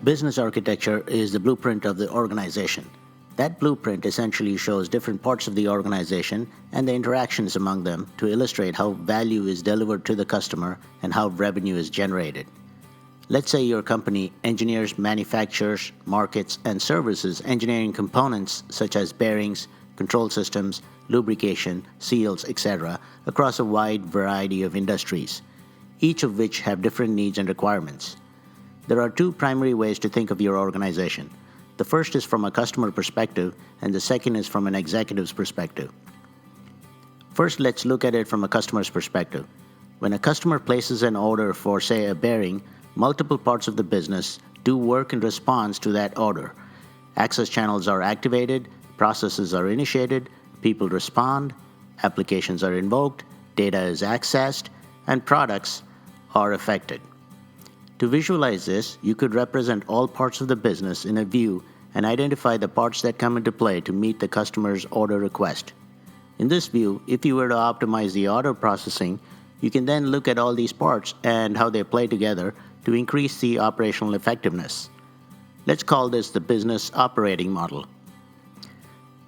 Business architecture is the blueprint of the organization. That blueprint essentially shows different parts of the organization and the interactions among them to illustrate how value is delivered to the customer and how revenue is generated. Let's say your company engineers, manufactures, markets, and services engineering components such as bearings, control systems, lubrication, seals, etc. across a wide variety of industries, each of which have different needs and requirements. There are two primary ways to think of your organization. The first is from a customer perspective, and the second is from an executive's perspective. First, let's look at it from a customer's perspective. When a customer places an order for, say, a bearing, multiple parts of the business do work in response to that order. Access channels are activated, processes are initiated, people respond, applications are invoked, data is accessed, and products are affected. To visualize this, you could represent all parts of the business in a view and identify the parts that come into play to meet the customer's order request. In this view, if you were to optimize the order processing, you can then look at all these parts and how they play together to increase the operational effectiveness. Let's call this the business operating model.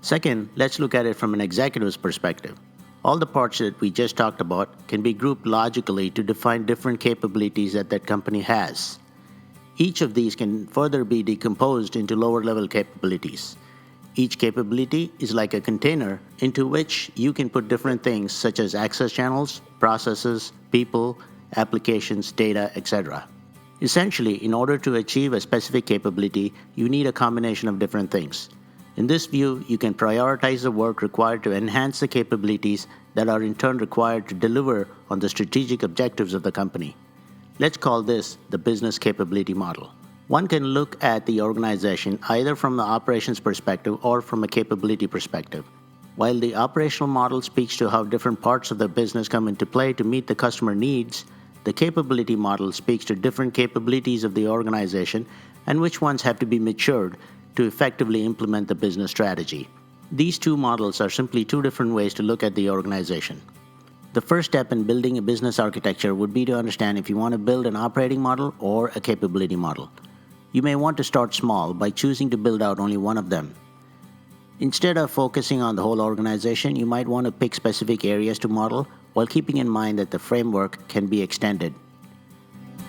Second, let's look at it from an executive's perspective. All the parts that we just talked about can be grouped logically to define different capabilities that company has. Each of these can further be decomposed into lower-level capabilities. Each capability is like a container into which you can put different things such as access channels, processes, people, applications, data, etc. Essentially, in order to achieve a specific capability, you need a combination of different things. In this view, you can prioritize the work required to enhance the capabilities that are in turn required to deliver on the strategic objectives of the company. Let's call this the business capability model. One can look at the organization either from the operations perspective or from a capability perspective. While the operational model speaks to how different parts of the business come into play to meet the customer needs, the capability model speaks to different capabilities of the organization and which ones have to be matured to effectively implement the business strategy. These two models are simply two different ways to look at the organization. The first step in building a business architecture would be to understand if you want to build an operating model or a capability model. You may want to start small by choosing to build out only one of them. Instead of focusing on the whole organization, you might want to pick specific areas to model while keeping in mind that the framework can be extended.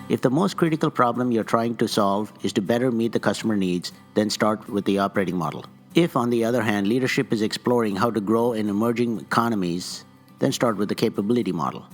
If the most critical problem you're trying to solve is to better meet the customer needs, then start with the operating model. If, on the other hand, leadership is exploring how to grow in emerging economies, then start with the capability model.